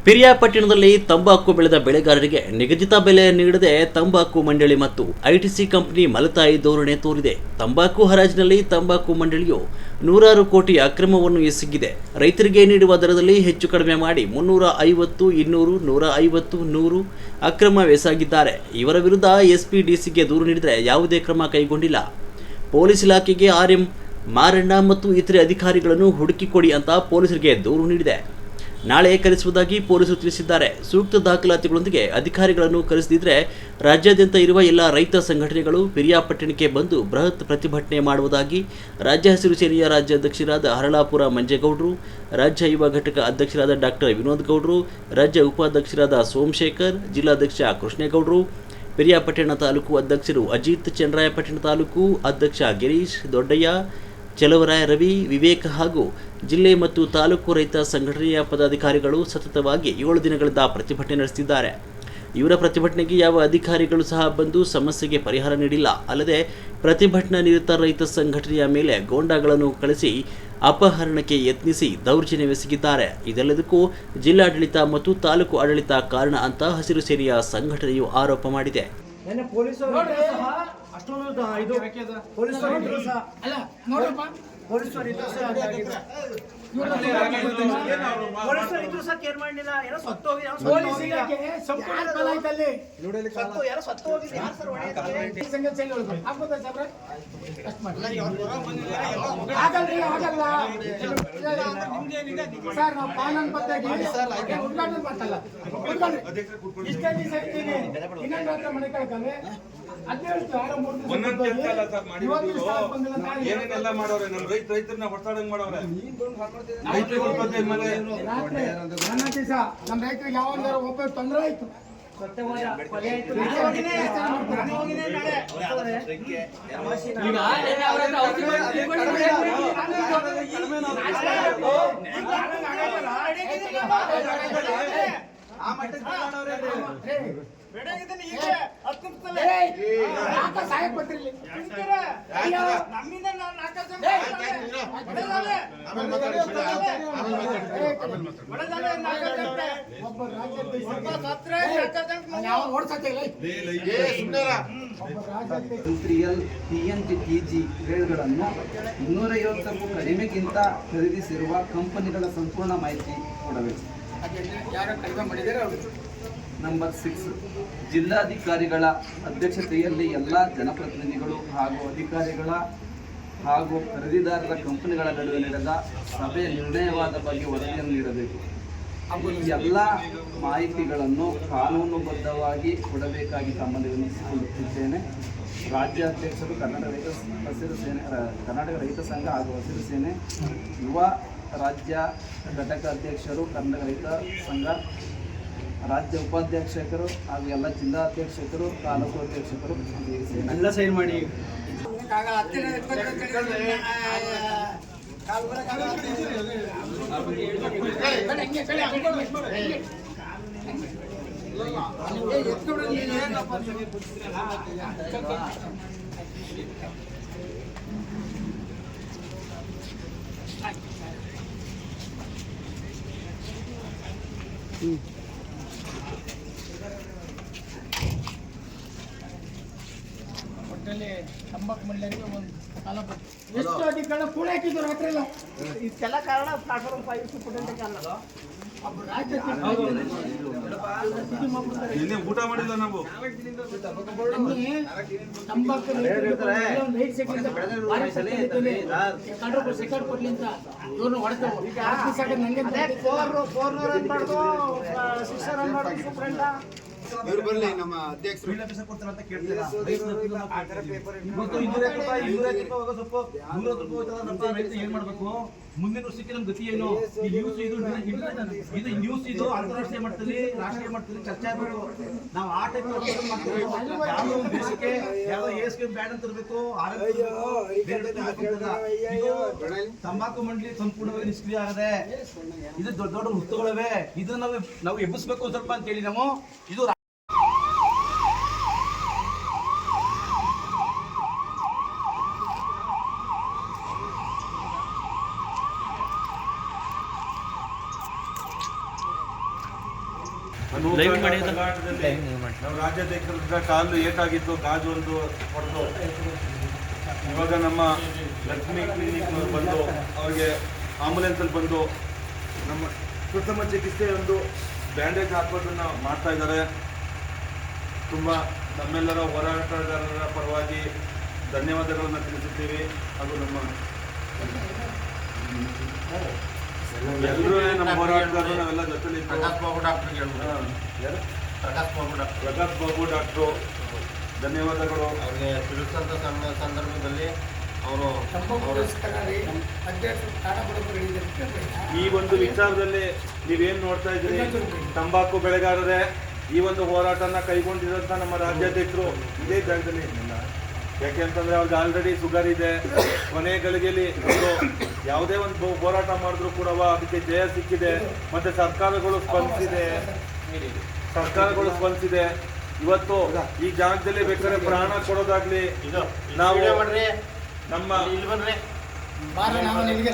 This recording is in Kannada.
ಪಿರಿಯಾಪಟ್ಟಣದಲ್ಲಿ ತಂಬಾಕು ಬೆಳೆದ ಬೆಳೆಗಾರರಿಗೆ ನಿಗದಿತ ಬೆಲೆ ನೀಡದೆ ತಂಬಾಕು ಮಂಡಳಿ ಮತ್ತು ಐಟಿಸಿ ಕಂಪನಿ ಮಲತಾಯಿ ಧೋರಣೆ ತೋರಿದೆ. ತಂಬಾಕು ಹರಾಜಿನಲ್ಲಿ ತಂಬಾಕು ಮಂಡಳಿಯು ನೂರಾರು ಕೋಟಿ ಅಕ್ರಮವನ್ನು ಎಸಗಿದೆ. ರೈತರಿಗೆ ನೀಡುವ ದರದಲ್ಲಿ ಹೆಚ್ಚು ಕಡಿಮೆ ಮಾಡಿ 350, 200, 150, 100 ಅಕ್ರಮವೆಸಗಿದ್ದಾರೆ. ಇವರ ವಿರುದ್ಧ ಎಸ್ಪಿ ಡಿಸಿಗೆ ದೂರು ನೀಡಿದರೆ ಯಾವುದೇ ಕ್ರಮ ಕೈಗೊಂಡಿಲ್ಲ. ಪೊಲೀಸ್ ಇಲಾಖೆಗೆ RM ಮಾರಣ್ಣ ಮತ್ತು ಇತರೆ ಅಧಿಕಾರಿಗಳನ್ನು ಹುಡುಕಿಕೊಡಿ ಅಂತ ಪೊಲೀಸರಿಗೆ ದೂರು ನೀಡಿದೆ. ನಾಳೆ ಕರೆಸುವುದಾಗಿ ಪೊಲೀಸರು ತಿಳಿಸಿದ್ದಾರೆ. ಸೂಕ್ತ ದಾಖಲಾತಿಗಳೊಂದಿಗೆ ಅಧಿಕಾರಿಗಳನ್ನು ಕರೆಸದಿದ್ದರೆ ರಾಜ್ಯಾದ್ಯಂತ ಇರುವ ಎಲ್ಲ ರೈತ ಸಂಘಟನೆಗಳು ಪಿರಿಯಾಪಟ್ಟಣಕ್ಕೆ ಬಂದು ಬೃಹತ್ ಪ್ರತಿಭಟನೆ ಮಾಡುವುದಾಗಿ ರಾಜ್ಯ ಹಸಿರು ಸೇನೆಯ ರಾಜ್ಯಾಧ್ಯಕ್ಷರಾದ ಹರಳಾಪುರ ಮಂಜೇಗೌಡರು, ರಾಜ್ಯ ಯುವ ಘಟಕ ಅಧ್ಯಕ್ಷರಾದ ಡಾಕ್ಟರ್ ವಿನೋದ್ ಗೌಡರು, ರಾಜ್ಯ ಉಪಾಧ್ಯಕ್ಷರಾದ ಸೋಮಶೇಖರ್, ಜಿಲ್ಲಾಧ್ಯಕ್ಷ ಕೃಷ್ಣೇಗೌಡರು, ಪಿರಿಯಾಪಟ್ಟಣ ತಾಲೂಕು ಅಧ್ಯಕ್ಷರು ಅಜಿತ್, ಚನ್ನರಾಯಪಟ್ಟಣ ತಾಲೂಕು ಅಧ್ಯಕ್ಷ ಗಿರೀಶ್, ದೊಡ್ಡಯ್ಯ, ಚಲವರಾಯ ರವಿ, ವಿವೇಕ್ ಹಾಗೂ ಜಿಲ್ಲೆ ಮತ್ತು ತಾಲೂಕು ರೈತ ಸಂಘಟನೆಯ ಪದಾಧಿಕಾರಿಗಳು ಸತತವಾಗಿ 7 ದಿನಗಳಿಂದ ಪ್ರತಿಭಟನೆ ನಡೆಸುತ್ತಿದ್ದಾರೆ. ಇವರ ಪ್ರತಿಭಟನೆಗೆ ಯಾವ ಅಧಿಕಾರಿಗಳು ಸಹ ಬಂದು ಸಮಸ್ಯೆಗೆ ಪರಿಹಾರ ನೀಡಿಲ್ಲ. ಅಲ್ಲದೆ ಪ್ರತಿಭಟನಾ ನಿರತ ರೈತ ಸಂಘಟನೆಯ ಮೇಲೆ ಗೋಂಡಾಗಳನ್ನು ಕಳಿಸಿ ಅಪಹರಣಕ್ಕೆ ಯತ್ನಿಸಿ ದೌರ್ಜನ್ಯವೆಸಗಿದ್ದಾರೆ. ಇದೆಲ್ಲದಕ್ಕೂ ಜಿಲ್ಲಾಡಳಿತ ಮತ್ತು ತಾಲೂಕು ಆಡಳಿತ ಕಾರಣ ಅಂತ ಹಸಿರು ಸೇನೆಯ ಸಂಘಟನೆಯು ಆರೋಪ ಮಾಡಿದೆ. ಕೇರ್ ಮಾಡಲಿಲ್ಲ. ಸರ್ ನಾವು ಕಾನೂನು ಬದ್ಧವಾಗಿ ಉದ್ಘಾಟನೆ ಮಾಡ್ತಲ್ಲ ಮನೆ ಕಳ್ಕಂದ್ರೆ ಏನೇನೆಲ್ಲ ಮಾಡೋರೆ ನಮ್ ರೈತರನ್ನ ಹೊಡ್ತಾಡಂಗ್ ಮಾಡೋರೆ. ನಮ್ ರೈತರಿಗೆ ಯಾವಾಗ ಒಬ್ಬ ತೊಂದರೆ ಆಯ್ತು. TNT ಗ್ರೇಡ್ಗಳನ್ನು 250ಕ್ಕೂ ಕಡಿಮೆಗಿಂತ ಖರೀದಿಸಿರುವ ಕಂಪನಿಗಳ ಸಂಪೂರ್ಣ ಮಾಹಿತಿ ಕೊಡಬೇಕು. ನಂಬರ್ 6, ಜಿಲ್ಲಾಧಿಕಾರಿಗಳ ಅಧ್ಯಕ್ಷತೆಯಲ್ಲಿ ಎಲ್ಲ ಜನಪ್ರತಿನಿಧಿಗಳು ಹಾಗೂ ಅಧಿಕಾರಿಗಳ ಹಾಗೂ ಖರೀದಿದಾರರ ಕಂಪನಿಗಳ ನಡುವೆ ನಡೆದ ಸಭೆಯ ನಿರ್ಣಯವಾದ ಬಗ್ಗೆ ವರದಿಯನ್ನು ನೀಡಬೇಕು. ಎಲ್ಲ ಮಾಹಿತಿಗಳನ್ನು ಕಾನೂನುಬದ್ಧವಾಗಿ ಕೊಡಬೇಕಾಗಿ ತಮ್ಮಲ್ಲಿ ವಿನಂತಿಸಿಕೊಳ್ಳುತ್ತಿದ್ದೇನೆ. ರಾಜ್ಯಾಧ್ಯಕ್ಷರು ಕರ್ನಾಟಕ ರೈತ ಸಂಘ ಹಾಗೂ ಹಸಿರು ಸೇನೆ, ಯುವ ರಾಜ್ಯ ಘಟಕ ಅಧ್ಯಕ್ಷರು ಕರ್ನಾಟಕ ರೈತ ಸಂಘ, ರಾಜ್ಯ ಉಪಾಧ್ಯಕ್ಷಕರು ಹಾಗೂ ಎಲ್ಲ ಜಿಲ್ಲಾಧ್ಯಕ್ಷಕರು, ತಾಲೂಕು ಅಧ್ಯಕ್ಷಕರು ಎಲ್ಲ ಸೈನ್ ಮಾಡಿ. ಒಟ್ಟಲ್ಲಿ ತಂಬಾಕು ಮಂಡಳಿಗೆ ಒಂದು ಕಾಲ ಎಷ್ಟು ಅಧಿಕಾರ ಕೂಡ ಹಾಕಿದ್ರು ರಾತ್ರಿ ಎಲ್ಲ ಇದಕ್ಕೆಲ್ಲ ಕಾರಣ ಪ್ಲಾಟ್ಫಾರ್ಮ್ 5 ಕಾರಣ. ಊಟ ಮಾಡಿಲ್ಲ ನಾವು ತಂಬಾಕು ಸೆಕೆಂಡ್ ಕೊಡ್ಲಿ ಅಂತ ಇವ್ರನ್ನ ಹೊಡೆದವು. ನಂಗೆ ಇವ್ರು ಬರ್ಲಿ ನಮ್ಮ ಅಧ್ಯಕ್ಷರು ಏನ್ ಮಾಡ್ಬೇಕು? ಮುಂದಿನ ವರ್ಷಕ್ಕೆ ನಮ್ ಗತಿ ಏನು? ಇದು ನ್ಯೂಸ್ ಇದು ಅಂತಾರಾಷ್ಟ್ರೀಯ ಮಟ್ಟದಲ್ಲಿ, ರಾಷ್ಟ್ರೀಯ ಮಟ್ಟದಲ್ಲಿ ಚರ್ಚೆ ಆಗಬೇಕು. ನಾವು ಆ ಟೈಪ್ ಯಾವ್ದೋ ಒಂದು ದೇಶಕ್ಕೆ ಯಾವ್ದೋ ಏಸ್ಗೆ ಬ್ಯಾನ್ ಅಂತ ಇರಬೇಕು. ತಂಬಾಕು ಮಂಡಳಿ ಸಂಪೂರ್ಣವಾಗಿ ನಿಷ್ಕ್ರಿಯ ಆಗದೆ ಇದು ದೊಡ್ಡ ದೊಡ್ಡ ವೃತ್ತಗಳಿವೆ. ಇದನ್ನ ನಾವು ಎಬ್ಬಿಸ್ಬೇಕು ಸ್ವಲ್ಪ ಅಂತ ಹೇಳಿ ನಾವು ಇದು ಹೋರಾಟದಲ್ಲಿ ನಮ್ಮ ರಾಜ್ಯಾಧ್ಯಕ್ಷರ ಕಾಲು ಏಟಾಗಿತ್ತು, ಗಾಜು ಒಂದು ಹೊಡೆದು ಇವಾಗ ನಮ್ಮ ಲಕ್ಷ್ಮಿ ಕ್ಲಿನಿಕ್ ಬಂದು ಅವ್ರಿಗೆ ಆಂಬುಲೆನ್ಸಲ್ಲಿ ಬಂದು ನಮ್ಮ ಪ್ರಥಮ ಚಿಕಿತ್ಸೆ ಒಂದು ಬ್ಯಾಂಡೇಜ್ ಹಾಕೋದನ್ನ ಮಾಡ್ತಾ ಇದ್ದಾರೆ. ತುಂಬ ನಮ್ಮೆಲ್ಲರ ಹೋರಾಟಗಾರರ ಪರವಾಗಿ ಧನ್ಯವಾದಗಳನ್ನು ತಿಳಿಸುತ್ತೀವಿ. ಹಾಗೂ ನಮ್ಮ ಎಲ್ಲರೂ ನಮ್ಮ ಹೋರಾಟಗಾರರು ನಾವೆಲ್ಲ ಜೊತೆಲಿ ಪ್ರಕಾಶ್ ಬಾಬು ಡಾಕ್ಟ್ರು ಧನ್ಯವಾದಗಳು. ಅವ್ರಿಗೆ ತಿಳಿಸಂತ ಸಂದರ್ಭದಲ್ಲಿ ಅವರು ಈ ಒಂದು ವಿಚಾರದಲ್ಲಿ ನೀವೇನು ನೋಡ್ತಾ ಇದ್ದೀರಿ, ತಂಬಾಕು ಬೆಳೆಗಾರರೇ ಈ ಒಂದು ಹೋರಾಟನ ಕೈಗೊಂಡಿರೋಂಥ ನಮ್ಮ ರಾಜ್ಯಾಧ್ಯಕ್ಷರು ಇದೇ ಜಾಗದಲ್ಲಿ. ಯಾಕೆಂತಂದ್ರೆ ಅವ್ರಿಗೆ ಆಲ್ರೆಡಿ ಶುಗರ್ ಇದೆ. ಕೊನೆ ಗಳಿಗೆಯಲ್ಲಿ ಅವರು ಯಾವುದೇ ಒಂದು ಹೋರಾಟ ಮಾಡಿದ್ರು ಕೂಡ ಅದಕ್ಕೆ ಜಯ ಸಿಕ್ಕಿದೆ. ಮತ್ತೆ ಸರ್ಕಾರಗಳು ಸ್ಪಂದಿಸಿದೆ. ಇವತ್ತು ಈ ಜಾಗದಲ್ಲಿ ಬೇಕಾದ್ರೆ ಪ್ರಾಣ ಕೊಡೋದಾಗ್ಲಿ, ನಾವು ನಮ್ಮ ಬಾರ ನಾವು ನಿನಗೆ